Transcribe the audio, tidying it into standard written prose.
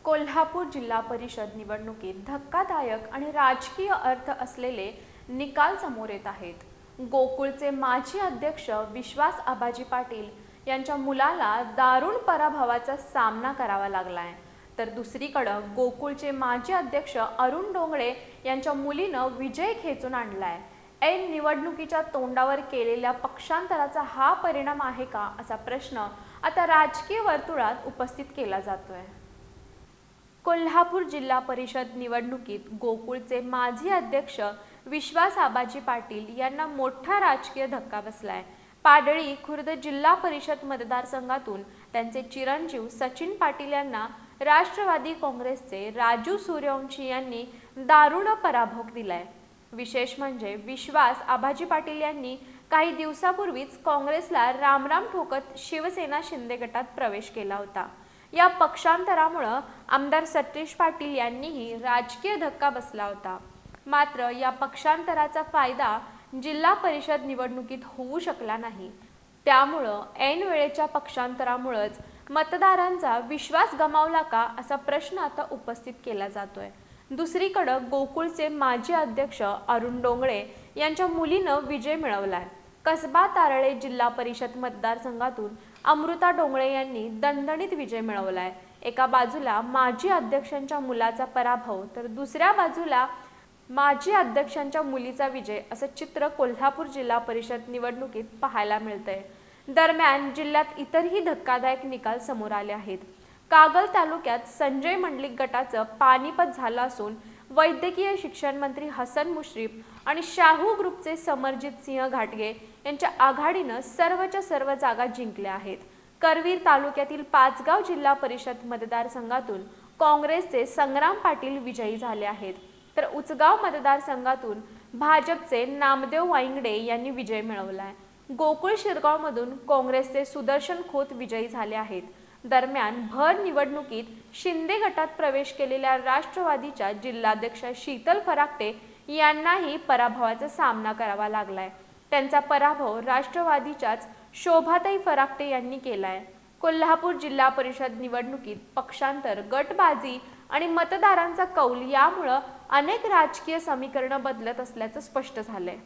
कोल्हापूर जिल्हा परिषद निवडणुकीत धक्कादायक आणि राजकीय अर्थ असलेले निकाल समोर येत आहेत. गोकुळचे माजी अध्यक्ष विश्वास आबाजी पाटील यांच्या मुलाला दारुण पराभवाचा सामना करावा लागलाय, तर दुसरीकडे गोकुळचे माजी अध्यक्ष अरुण डोंगळे यांच्या मुलीनं विजय खेचून आणलाय. ऐन निवडणुकीच्या तोंडावर केलेल्या पक्षांतराचा हा परिणाम आहे का, असा प्रश्न आता राजकीय वर्तुळात उपस्थित केला जातोय. कोल्हापूर जिल्हा परिषद निवडणुकीत गोकुळचे माजी अध्यक्ष विश्वास आबाजी पाटील यांना मोठा राजकीय धक्का बसलाय. पाडळी खुर्द जिल्हा परिषद मतदारसंघातून त्यांचे चिरंजीव सचिन पाटील यांना राष्ट्रवादी काँग्रेसचे राजू सूर्यवंशी यांनी दारुण पराभव दिलाय. विशेष म्हणजे विश्वास आबाजी पाटील यांनी काही दिवसापूर्वीच काँग्रेसला रामराम ठोकत शिवसेना शिंदे गटात प्रवेश केला होता. या पक्षांतरामुळे आमदार सतीश पाटील यांनीही राजकीय धक्का बसला होता. मात्र या पक्षांतराचा फायदा जिल्हा परिषद निवडणुकीत होऊ शकला नाही. त्यामुळे ऐन वेळेच्या पक्षांतरामुळेच मतदारांचा विश्वास गमावला का, असा प्रश्न आता उपस्थित केला जातोय. दुसरीकडे गोकुळचे माजी अध्यक्ष अरुण डोंगळे यांच्या मुलीनं विजय मिळवलाय. कसबा तारळे जिल्हा परिषद मतदारसंघातून अमृता डोंगळे यांनी दणदणीत विजय मिळवलाय. एका बाजूला माजी अध्यक्षांच्या मुलाचा पराभव, तर दुसऱ्या बाजूला माजी अध्यक्षांच्या मुलीचा विजय, असं चित्र कोल्हापूर जिल्हा परिषद निवडणुकीत पाहायला मिळतंय. दरम्यान जिल्ह्यात इतरही धक्कादायक निकाल समोर आले आहेत. कागल तालुक्यात संजय मंडलिक गटाचं पानिपत झालं असून वैद्यकीय शिक्षण मंत्री हसन मुश्रीफ आणि शाहू ग्रुपचे समरजित सिंह घाटगे यांच्या आघाडीनं सर्वच्या सर्व जागा जिंकल्या आहेत. करवीर तालुक्यातील पाचगाव जिल्हा परिषद मतदारसंघातून काँग्रेसचे संग्राम पाटील विजयी झाले आहेत, तर उचगाव मतदारसंघातून भाजपचे नामदेव वाईंगडे यांनी विजय मिळवलाय. गोकुळ शिरगावमधून काँग्रेसचे सुदर्शन खोत विजयी झाले आहेत. दरम्यान भर निवडणुकीत शिंदे गटात प्रवेश केलेल्या राष्ट्रवादीच्या जिल्हाध्यक्ष शीतल फराकटे यांनाही पराभवाचा सामना करावा लागलाय. त्यांचा पराभव राष्ट्रवादीच्याच शोभाताई फराकटे यांनी केलाय. कोल्हापूर जिल्हा परिषद निवडणुकीत पक्षांतर, गटबाजी आणि मतदारांचा कौल यामुळे अनेक राजकीय समीकरणं बदलत असल्याचं स्पष्ट झालंय.